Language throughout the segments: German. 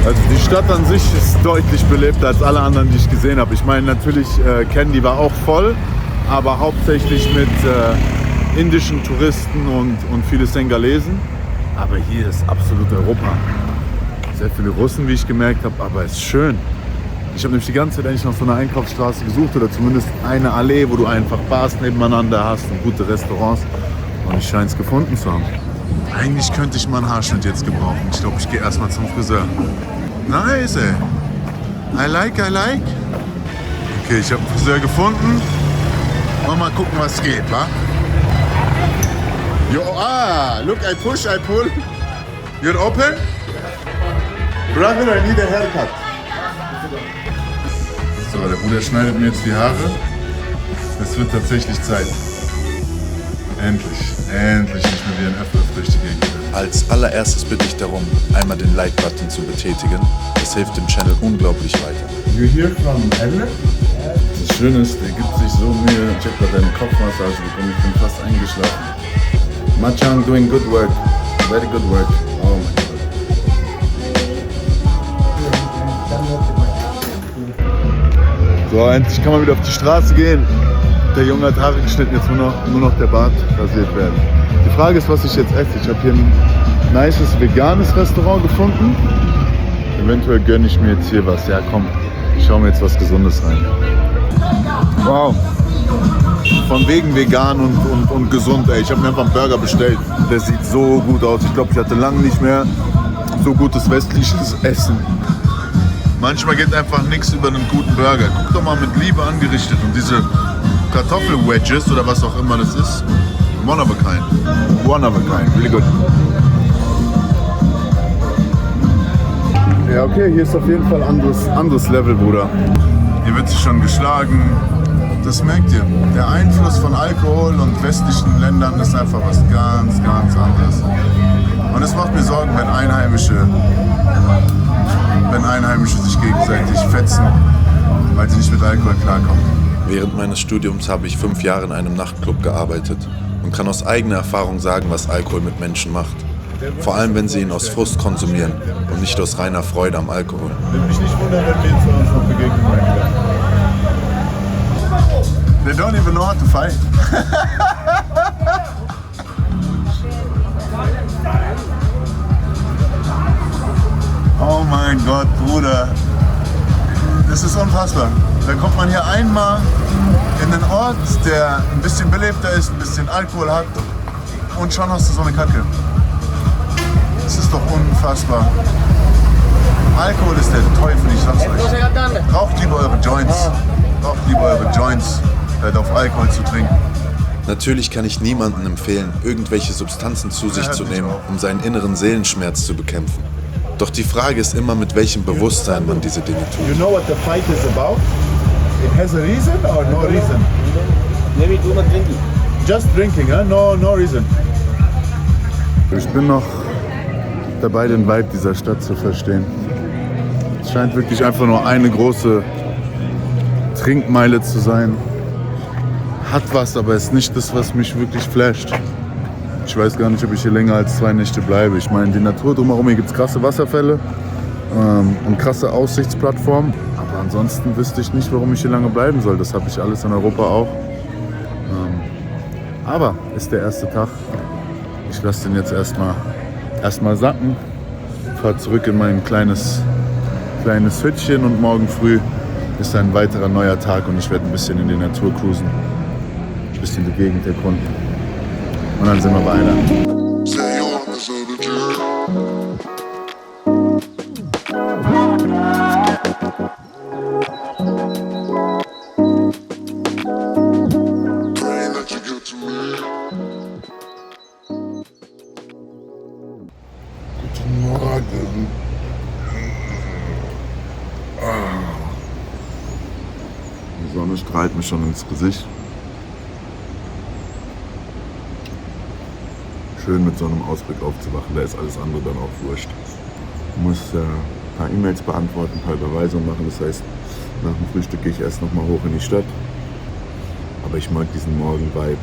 Also die Stadt an sich ist deutlich belebter als alle anderen, die ich gesehen habe. Ich meine, natürlich, Kandy war auch voll, aber hauptsächlich mit indischen Touristen und viele Sengalesen. Aber hier ist absolut Europa. Sehr viele Russen, wie ich gemerkt habe, aber es ist schön. Ich habe nämlich die ganze Zeit eigentlich noch so eine Einkaufsstraße gesucht oder zumindest eine Allee, wo du einfach Bars nebeneinander hast und gute Restaurants. Und ich scheine es gefunden zu haben. Eigentlich könnte ich mal einen Haarschnitt jetzt gebrauchen. Ich glaube, ich gehe erstmal zum Friseur. Nice, ey. I like. Okay, ich habe einen Friseur gefunden. Mal gucken, was geht, wa? Yo, look, I push, I pull. You're open? Brother, I need a haircut. So, der Bruder schneidet mir jetzt die Haare. Es wird tatsächlich Zeit. Endlich nicht mehr wie ein Öffner durch die Gegend. Als allererstes bitte ich darum, einmal den Like-Button zu betätigen. Das hilft dem Channel unglaublich weiter. You hear from Edward? Das Schöne ist, der gibt sich so Mühe. Ich habe gerade eine Kopfmassage bekommen, ich bin fast eingeschlafen. Machang doing good work, very good work. Oh mein Gott. So, endlich kann man wieder auf die Straße gehen. Der Junge hat Haare geschnitten, jetzt nur noch der Bart rasiert werden. Die Frage ist, was ich jetzt esse. Ich habe hier ein nices veganes Restaurant gefunden. Eventuell gönne ich mir jetzt hier was. Ja komm, ich schaue mir jetzt was Gesundes rein. Wow. Von wegen vegan und gesund, ey. Ich habe mir einfach einen Burger bestellt. Der sieht so gut aus. Ich glaube, ich hatte lange nicht mehr so gutes westliches Essen. Manchmal geht einfach nichts über einen guten Burger. Guck doch mal, mit Liebe angerichtet. Und diese Kartoffel-Wedges oder was auch immer das ist. One of a kind. One of a kind. Really good. Ja, okay, hier ist auf jeden Fall anderes Level, Bruder. Hier wird sich schon geschlagen. Das merkt ihr. Der Einfluss von Alkohol und westlichen Ländern ist einfach was ganz, ganz anderes. Und es macht mir Sorgen, wenn Einheimische sich gegenseitig fetzen, weil sie nicht mit Alkohol klarkommen. Während meines Studiums habe ich 5 Jahre in einem Nachtclub gearbeitet und kann aus eigener Erfahrung sagen, was Alkohol mit Menschen macht. Vor allem, wenn sie ihn aus Frust konsumieren und nicht aus reiner Freude am Alkohol. Würde mich nicht wundern, wenn wir zu uns noch begegnen. They don't even know how to fight. Oh mein Gott, Bruder. Das ist unfassbar. Da kommt man hier einmal in einen Ort, der ein bisschen belebter ist, ein bisschen Alkohol hat und schon hast du so eine Kacke. Das ist doch unfassbar. Alkohol ist der Teufel, ich sag's euch. Raucht lieber eure Joints, hört auf Alkohol zu trinken. Natürlich kann ich niemandem empfehlen, irgendwelche Substanzen zu sich zu nehmen, um seinen inneren Seelenschmerz zu bekämpfen. Doch die Frage ist immer, mit welchem Bewusstsein man diese Dinge tut. You know what the fight is about? It has a reason or no reason? Maybe too much drinking. Just drinking, huh? No reason. Ich bin noch dabei, den Vibe dieser Stadt zu verstehen. Es scheint wirklich einfach nur eine große Trinkmeile zu sein. Hat was, aber ist nicht das, was mich wirklich flasht. Ich weiß gar nicht, ob ich hier länger als 2 Nächte bleibe. Ich meine, die Natur drumherum, hier gibt es krasse Wasserfälle und krasse Aussichtsplattformen. Aber ansonsten wüsste ich nicht, warum ich hier lange bleiben soll. Das habe ich alles in Europa auch. Aber ist der erste Tag. Ich lasse den jetzt erstmal sacken. Fahre zurück in mein kleines Hüttchen und morgen früh ist ein weiterer neuer Tag und ich werde ein bisschen in die Natur cruisen. Ein bisschen die Gegend erkunden. Und dann sind wir weiter. Guten Morgen. Die Sonne strahlt mir schon ins Gesicht. Schön mit so einem Ausblick aufzuwachen, da ist alles andere dann auch wurscht. Ich muss ein paar E-Mails beantworten, ein paar Überweisungen machen, das heißt, nach dem Frühstück gehe ich erst noch mal hoch in die Stadt. Aber ich mag diesen Morgen-Vibe.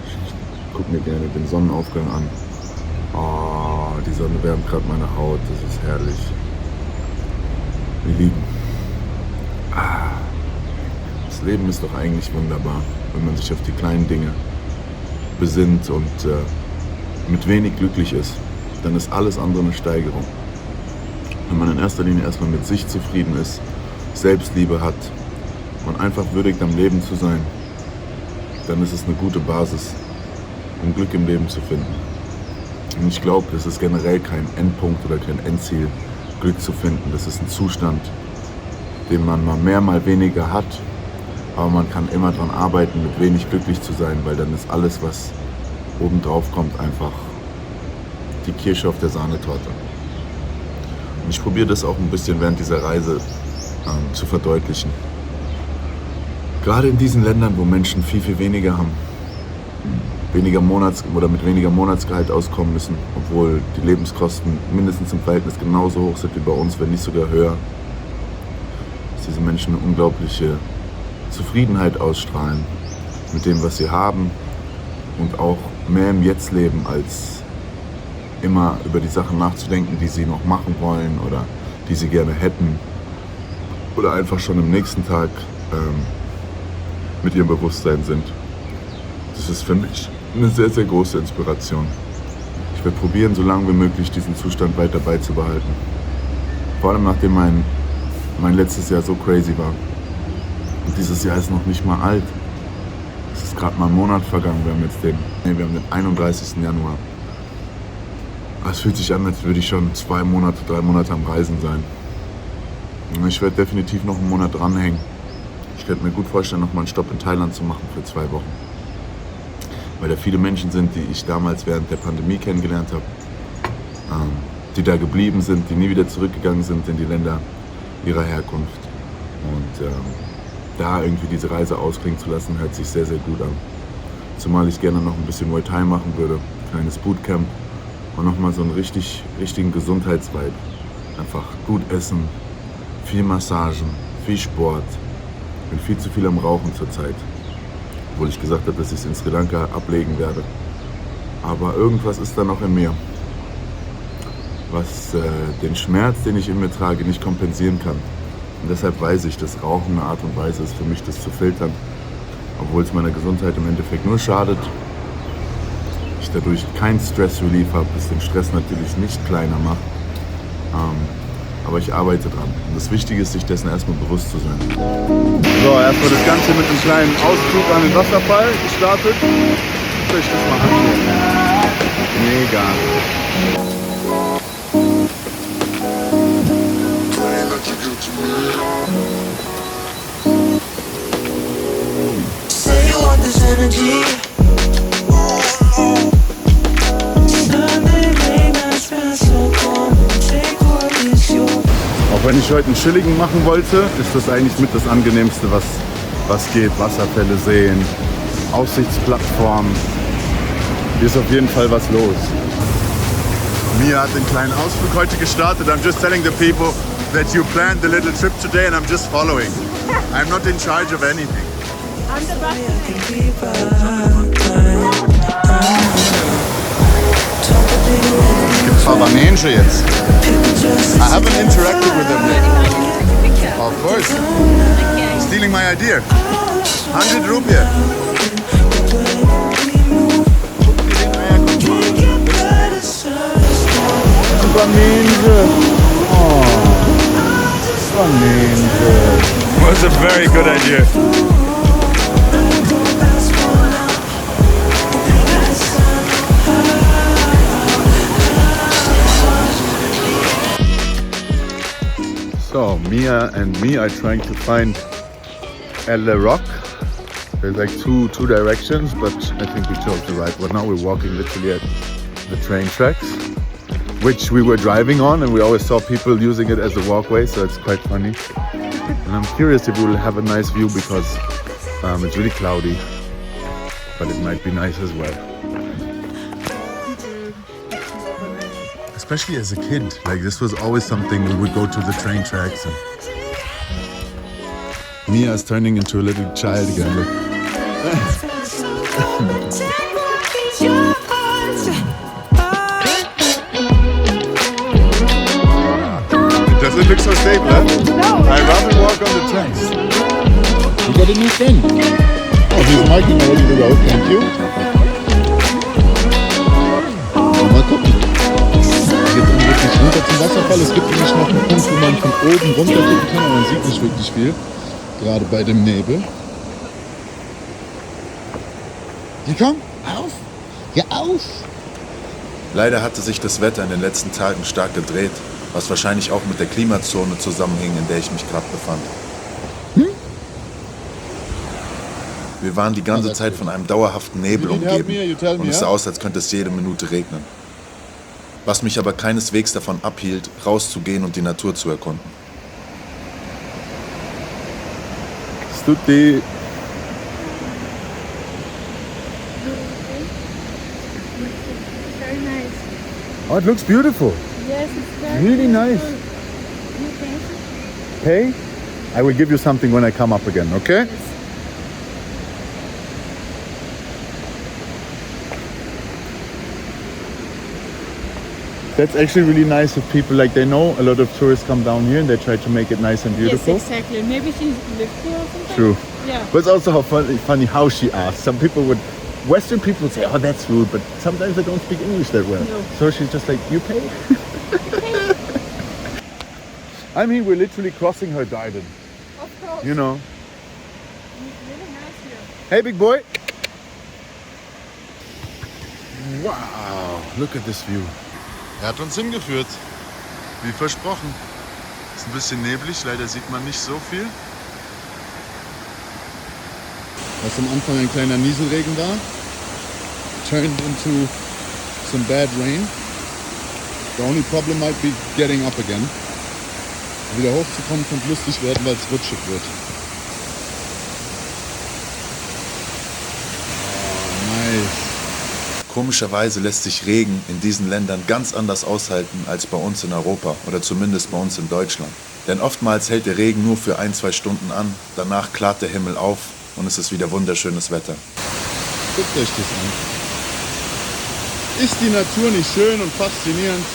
Ich gucke mir gerne den Sonnenaufgang an Oh, die Sonne wärmt gerade meine Haut, das ist herrlich. Wir lieben. Das Leben ist doch eigentlich wunderbar, wenn man sich auf die kleinen Dinge besinnt und mit wenig glücklich ist. Dann ist alles andere eine Steigerung. Wenn man in erster Linie erstmal mit sich zufrieden ist, Selbstliebe hat und einfach würdigt am Leben zu sein, dann ist es eine gute Basis, um Glück im Leben zu finden. Und ich glaube, das ist generell kein Endpunkt oder kein Endziel, Glück zu finden. Das ist ein Zustand, den man mal mehr, mal weniger hat. Aber man kann immer daran arbeiten, mit wenig glücklich zu sein, weil dann ist alles, was obendrauf kommt, einfach die Kirsche auf der Sahnetorte. Und ich probiere das auch ein bisschen während dieser Reise zu verdeutlichen. Gerade in diesen Ländern, wo Menschen viel, viel weniger haben, mit weniger Monatsgehalt auskommen müssen, obwohl die Lebenskosten mindestens im Verhältnis genauso hoch sind wie bei uns, wenn nicht sogar höher, dass diese Menschen eine unglaubliche Zufriedenheit ausstrahlen mit dem, was sie haben und auch mehr im Jetzt leben, als immer über die Sachen nachzudenken, die sie noch machen wollen oder die sie gerne hätten oder einfach schon im nächsten Tag mit ihrem Bewusstsein sind. Das ist für mich eine sehr, sehr große Inspiration. Ich werde probieren, so lange wie möglich diesen Zustand weiter beizubehalten. Vor allem nachdem mein letztes Jahr so crazy war. Und dieses Jahr ist noch nicht mal alt. Es ist gerade mal ein Monat vergangen. Wir haben den 31. Januar. Es fühlt sich an, als würde ich schon 2 Monate, 3 Monate am Reisen sein. Und ich werde definitiv noch einen Monat dranhängen. Ich könnte mir gut vorstellen, noch mal einen Stopp in Thailand zu machen für 2 Wochen. Weil da viele Menschen sind, die ich damals während der Pandemie kennengelernt habe, die da geblieben sind, die nie wieder zurückgegangen sind in die Länder ihrer Herkunft. Und da irgendwie diese Reise ausklingen zu lassen, hört sich sehr, sehr gut an. Zumal ich gerne noch ein bisschen Muay Thai machen würde, ein kleines Bootcamp und nochmal so einen richtigen Gesundheitsvibe. Einfach gut essen, viel Massagen, viel Sport. Ich bin viel zu viel am Rauchen zurzeit. Obwohl ich gesagt habe, dass ich es in Sri Lanka ablegen werde. Aber irgendwas ist da noch in mir, was den Schmerz, den ich in mir trage, nicht kompensieren kann. Und deshalb weiß ich, dass Rauchen eine Art und Weise ist für mich, das zu filtern. Obwohl es meiner Gesundheit im Endeffekt nur schadet. Ich dadurch keinen Stress-Relief habe, es den Stress natürlich nicht kleiner macht. Aber ich arbeite dran. Und das Wichtige ist, sich dessen erstmal bewusst zu sein. So, erstmal das Ganze mit einem kleinen Ausflug an den Wasserfall gestartet. Guckt euch das mal an. Mega. Say you want this energy. Auch wenn ich heute einen chilligen machen wollte, ist das eigentlich mit das Angenehmste, was geht. Wasserfälle sehen, Aussichtsplattformen. Hier ist auf jeden Fall was los. Mia hat den kleinen Ausflug heute gestartet. I'm just telling the people that you planned the little trip today and I'm just following. I'm not in charge of anything. I'm the bus. Gibt's Fabanense jetzt? I haven't interacted with them yet. Of course. Stealing my idea. 100 Rupie. Fabanense. Oh. Fabanense. Was a very good idea. So, Mia and me are trying to find El Rock. There's like two directions, but I think we chose the right one. Now we're walking literally at the train tracks, which we were driving on, and we always saw people using it as a walkway, so it's quite funny. And I'm curious if we will have a nice view because it's really cloudy, but it might be nice as well. Especially as a kid, like this was always something we would go to the train tracks. And Mia is turning into a little child again. Look. stable, huh? I'd rather walk on the tracks. You got a new friend. Oh, he's marking already the road, thank you. Mal gucken. Geht dann wirklich runter zum Wasserfall. Es gibt nämlich noch einen Punkt, wo man von oben runter gucken kann, aber man sieht nicht wirklich viel. Gerade bei dem Nebel. Die komm, auf! Ja, auf! Leider hatte sich das Wetter in den letzten Tagen stark gedreht, was wahrscheinlich auch mit der Klimazone zusammenhing, in der ich mich gerade befand. Wir waren die ganze Zeit von einem dauerhaften Nebel umgeben und es sah aus, als könnte es jede Minute regnen. Was mich aber keineswegs davon abhielt, rauszugehen und die Natur zu erkunden. Stutti. Very nice. Oh, it looks beautiful. Yes, it's very Really nice. You can Hey, I will give you something when I come up again, okay? That's actually really nice of people, like they know a lot of tourists come down here and they try to make it nice and beautiful. Yes, exactly. Maybe she lived here or something. True. Yeah. But it's also funny how she asked. Some people would, Western people would say, oh, that's rude, but sometimes they don't speak English that well. No. So she's just like, you pay? I mean, we're literally crossing her garden, Of course. you know. It's really nice here. Hey, big boy. Wow, look at this view. Er hat uns hingeführt. Wie versprochen. Ist ein bisschen neblig, leider sieht man nicht so viel. Was am Anfang ein kleiner Nieselregen war, turned into some bad rain. The only problem might be getting up again. Wieder hochzukommen könnte lustig werden, weil es rutschig wird. Oh, nice. Komischerweise lässt sich Regen in diesen Ländern ganz anders aushalten als bei uns in Europa oder zumindest bei uns in Deutschland. Denn oftmals hält der Regen nur für 1-2 Stunden an, danach klart der Himmel auf und es ist wieder wunderschönes Wetter. Guckt euch das an. Ist die Natur nicht schön und faszinierend?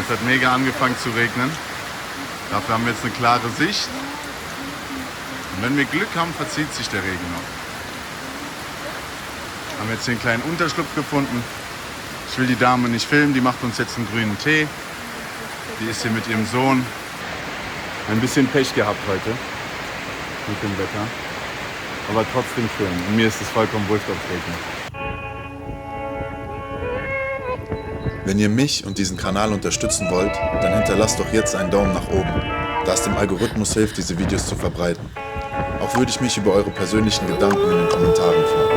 Es hat mega angefangen zu regnen. Dafür haben wir jetzt eine klare Sicht. Und wenn wir Glück haben, verzieht sich der Regen noch. Haben jetzt hier einen kleinen Unterschlupf gefunden. Ich will die Dame nicht filmen, die macht uns jetzt einen grünen Tee. Die ist hier mit ihrem Sohn. Ein bisschen Pech gehabt heute mit dem Wetter. Aber trotzdem schön. Und mir ist es vollkommen wurscht, ob es regnet. Wenn ihr mich und diesen Kanal unterstützen wollt, dann hinterlasst doch jetzt einen Daumen nach oben, da es dem Algorithmus hilft, diese Videos zu verbreiten. Auch würde ich mich über eure persönlichen Gedanken in den Kommentaren freuen.